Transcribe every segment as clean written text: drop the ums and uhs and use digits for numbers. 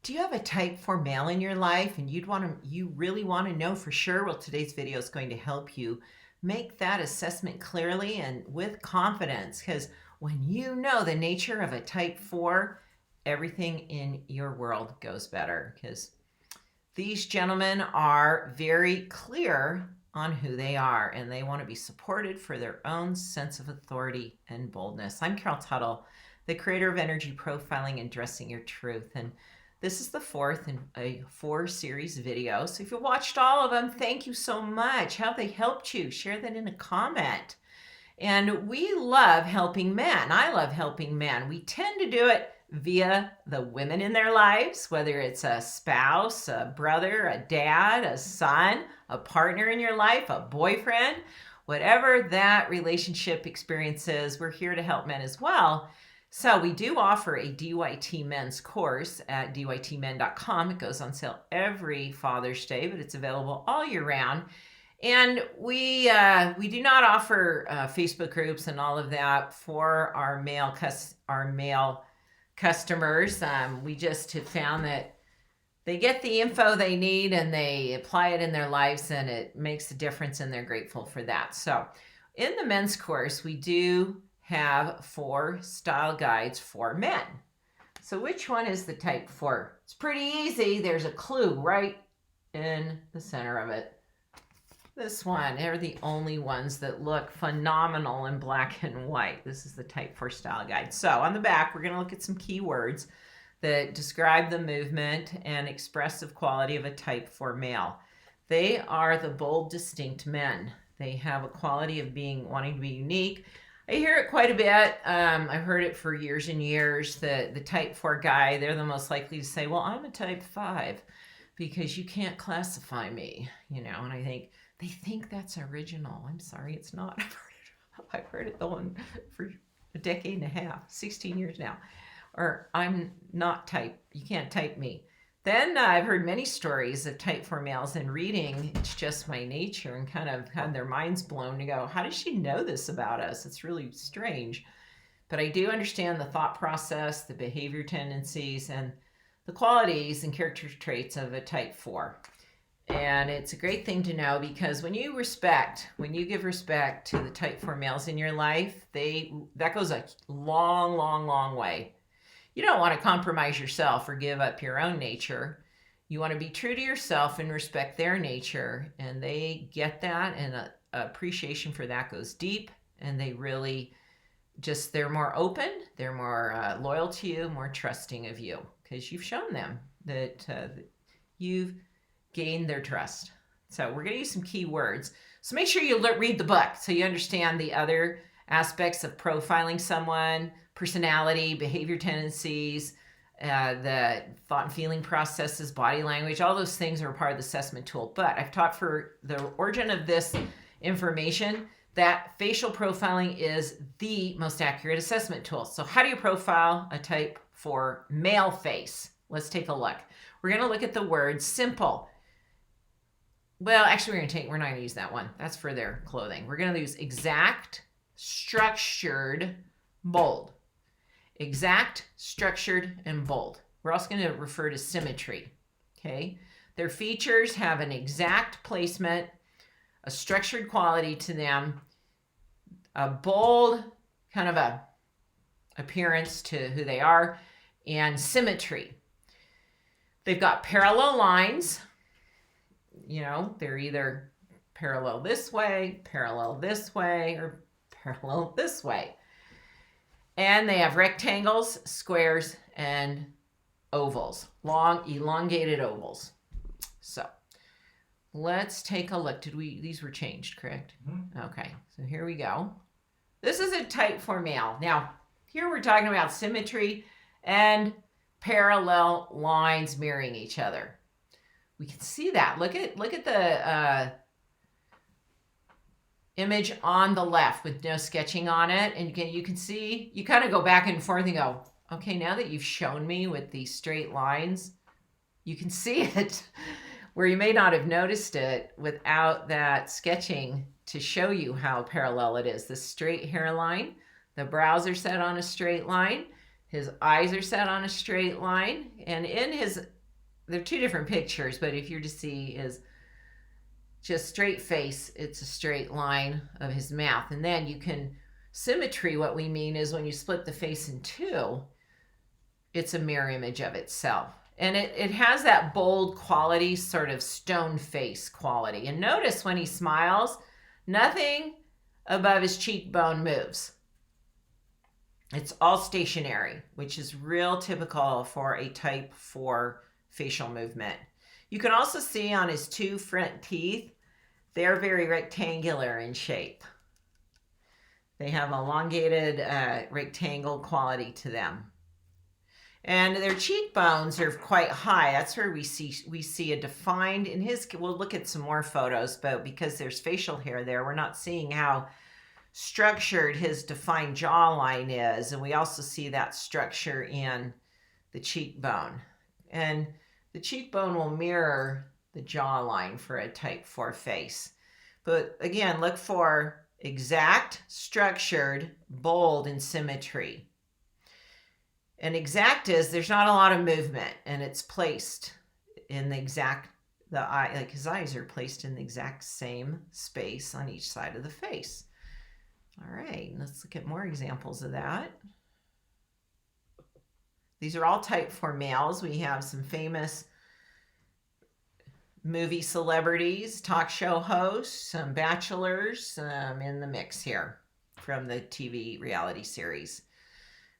Do you have a type 4 male in your life and you really want to know for sure? Well, today's video is going to help you make that assessment clearly and with confidence, because when you know the nature of a type 4, everything in your world goes better, because these gentlemen are very clear on who they are and they want to be supported for their own sense of authority and boldness. I'm Carol Tuttle, the creator of Energy Profiling and Dressing Your Truth, and this is the fourth in a 4-series video. So if you watched all of them, thank you so much. How they helped you, share that in a comment. And we love helping men. I love helping men. We tend to do it via the women in their lives, whether it's a spouse, a brother, a dad, a son, a partner in your life, a boyfriend, whatever that relationship experience is, we're here to help men as well. So we do offer a DYT men's course at dytmen.com. It goes on sale every Father's Day, but it's available all year round. And we do not offer Facebook groups and all of that for our male customers. We just have found that they get the info they need and they apply it in their lives, and it makes a difference, and they're grateful for that. So in the men's course, we do have 4 style guides for men. So which one is the type 4? It's pretty easy. There's a clue right in the center of it. This one. They're the only ones that look phenomenal in black and white. This is the type 4 style guide. So on the back, we're going to look at some key words that describe the movement and expressive quality of a type 4 male. They are the bold, distinct men. They have a quality of wanting to be unique. I hear it quite a bit. I've heard it for years and years. The type 4 guy, they're the most likely to say, well, I'm a type 5 because you can't classify me, and I think they think that's original. I'm sorry, it's not. I've heard it for a decade and a half, 16 years now. Or I'm not type, you can't type me. Then I've heard many stories of type 4 males in reading It's Just My Nature, and kind of had their minds blown to go, how does she know this about us? It's really strange. But I do understand the thought process, the behavior tendencies, and the qualities and character traits of a type 4. And it's a great thing to know, because when you give respect to the type 4 males in your life, that goes a long, long, long way. You don't want to compromise yourself or give up your own nature. You want to be true to yourself and respect their nature. And they get that, and appreciation for that goes deep. And they really they're more open. They're more loyal to you, more trusting of you, because you've shown them that you've gained their trust. So we're going to use some key words. So make sure you read the book so you understand the other aspects of profiling someone: personality, behavior tendencies, the thought and feeling processes, body language. All those things are a part of the assessment tool. But I've taught for the origin of this information that facial profiling is the most accurate assessment tool. So how do you profile a type 4 male face? Let's take a look. We're going to look at the word simple. Well, actually, we're not going to use that one. That's for their clothing. We're going to use exact, structured, bold. Exact, structured, and bold. We're also going to refer to symmetry. Okay? Their features have an exact placement, a structured quality to them, a bold kind of a appearance to who they are, and symmetry. They've got parallel lines. They're either parallel this way, or parallel this way. And they have rectangles, squares, and ovals, long elongated ovals. So let's take a look. These were changed, correct? Mm-hmm. Okay, so here we go. This is a type 4 male. Now, here we're talking about symmetry and parallel lines mirroring each other. We can see that. Look at the image on the left with no sketching on it. And you can see, you kind of go back and forth and go, okay, now that you've shown me with these straight lines, you can see it where you may not have noticed it without that sketching to show you how parallel it is. The straight hairline, the brows are set on a straight line, his eyes are set on a straight line, and in his they're two different pictures, but if you're to see his just straight face, it's a straight line of his mouth. And then you can, symmetry, what we mean is when you split the face in two, it's a mirror image of itself. And it has that bold quality, sort of stone face quality. And notice when he smiles, nothing above his cheekbone moves. It's all stationary, which is real typical for a type 4 facial movement. You can also see on his two front teeth, they're very rectangular in shape. They have elongated rectangle quality to them. And their cheekbones are quite high. That's where we see a defined, in his, we'll look at some more photos, but because there's facial hair there, we're not seeing how structured his defined jawline is. And we also see that structure in the cheekbone. And the cheekbone will mirror the jawline for a type 4 face. But again, look for exact, structured, bold, and symmetry. And exact is there's not a lot of movement, and it's placed in the exact, the eye, like his eyes are placed in the exact same space on each side of the face. All right, let's look at more examples of that. These are all type 4 males. We have some famous movie celebrities, talk show hosts, some bachelors in the mix here from the TV reality series.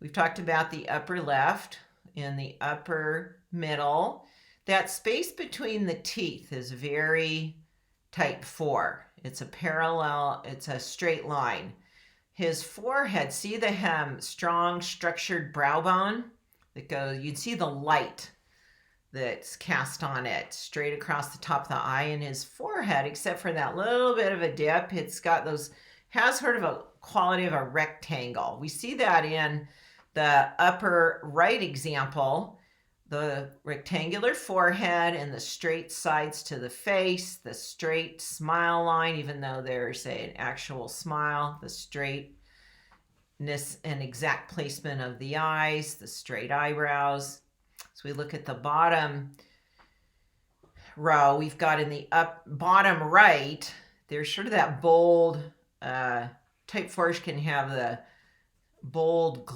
We've talked about the upper left and the upper middle. That space between the teeth is very type 4. It's a parallel, it's a straight line. His forehead, see the strong structured brow bone that goes, you'd see the light that's cast on it straight across the top of the eye. In his forehead, except for that little bit of a dip, it's got those, has sort of a quality of a rectangle. We see that in the upper right example, the rectangular forehead and the straight sides to the face, the straight smile line, even though there's an actual smile, the straightness and exact placement of the eyes, the straight eyebrows. So we look at the bottom row, we've got in the bottom right, there's sort of that bold, type 4s can have the bold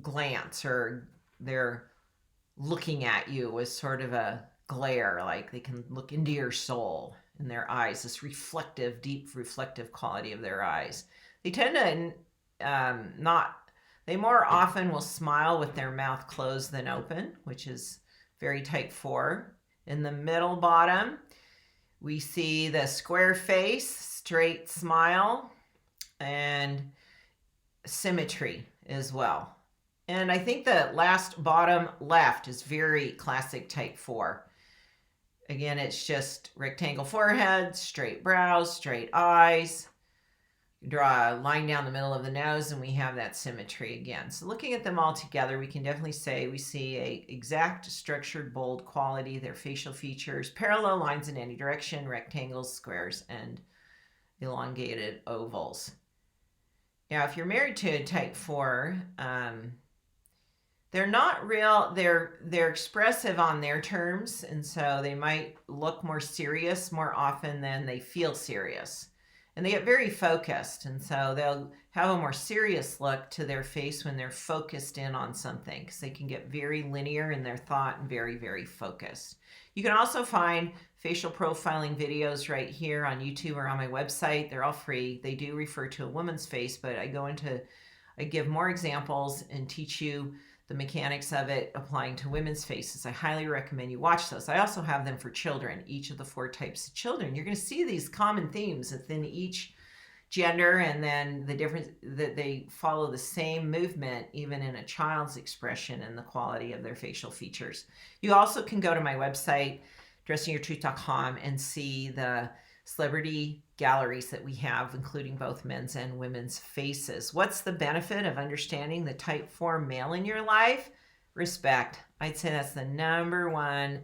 glance, or they're looking at you with sort of a glare, like they can look into your soul in their eyes, this reflective, deep reflective quality of their eyes. They tend to they more often will smile with their mouth closed than open, which is very type 4. In the middle bottom, we see the square face, straight smile, and symmetry as well. And I think the last bottom left is very classic type 4. Again, it's just rectangle forehead, straight brows, straight eyes. Draw a line down the middle of the nose, and we have that symmetry again. So looking at them all together, we can definitely say we see a exact, structured, bold quality, their facial features, parallel lines in any direction, rectangles, squares, and elongated ovals. Now, if you're married to a type 4, they're not real, they're expressive on their terms, and so they might look more serious more often than they feel serious. And they get very focused, and so they'll have a more serious look to their face when they're focused in on something, because they can get very linear in their thought and very, very focused. You can also find facial profiling videos right here on YouTube or on my website. They're all free. They do refer to a woman's face, but I give more examples and teach you the mechanics of it applying to women's faces. I highly recommend you watch those. I also have them for children, each of the 4 types of children. You're going to see these common themes within each gender, and then the difference that they follow the same movement even in a child's expression and the quality of their facial features. You also can go to my website, dressingyourtruth.com, and see the celebrity galleries that we have, including both men's and women's faces. What's the benefit of understanding the type 4 male in your life? Respect. I'd say that's the number one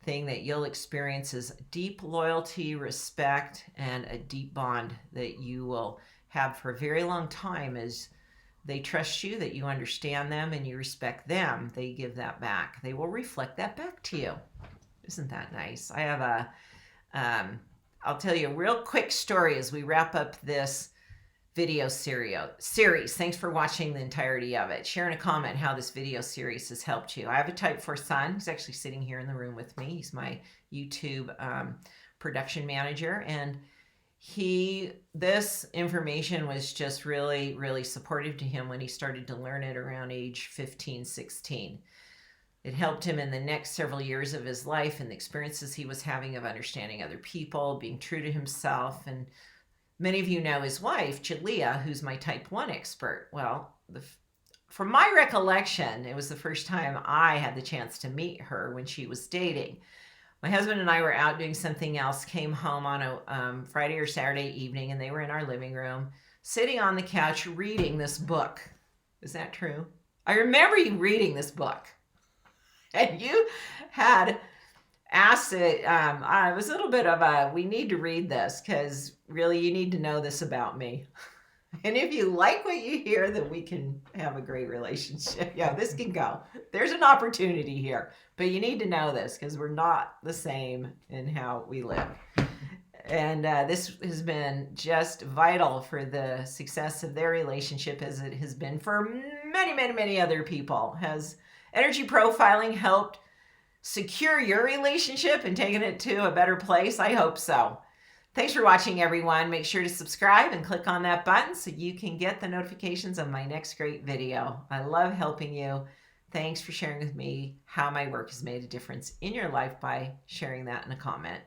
thing that you'll experience is deep loyalty, respect, and a deep bond that you will have for a very long time as they trust you, that you understand them and you respect them. They give that back. They will reflect that back to you. Isn't that nice? I have I'll tell you a real quick story as we wrap up this video series. Thanks for watching the entirety of it. Share in a comment how this video series has helped you. I have a type 4 son. He's actually sitting here in the room with me. He's my YouTube production manager, and this information was just really, really supportive to him when he started to learn it around age 15, 16. It helped him in the next several years of his life and the experiences he was having of understanding other people, being true to himself. And many of you know his wife, Jalea, who's my type 1 expert. Well, from my recollection, it was the first time I had the chance to meet her when she was dating. My husband and I were out doing something else, came home on a Friday or Saturday evening, and they were in our living room, sitting on the couch reading this book. Is that true? I remember you reading this book. And you had asked it, it was a little bit of a, we need to read this because really you need to know this about me. And if you like what you hear, then we can have a great relationship. Yeah, this can go. There's an opportunity here, but you need to know this because we're not the same in how we live. And this has been just vital for the success of their relationship, as it has been for many, many, many other people. Has energy profiling helped secure your relationship and taken it to a better place? I hope so. Thanks for watching, everyone. Make sure to subscribe and click on that button so you can get the notifications of my next great video. I love helping you. Thanks for sharing with me how my work has made a difference in your life by sharing that in a comment.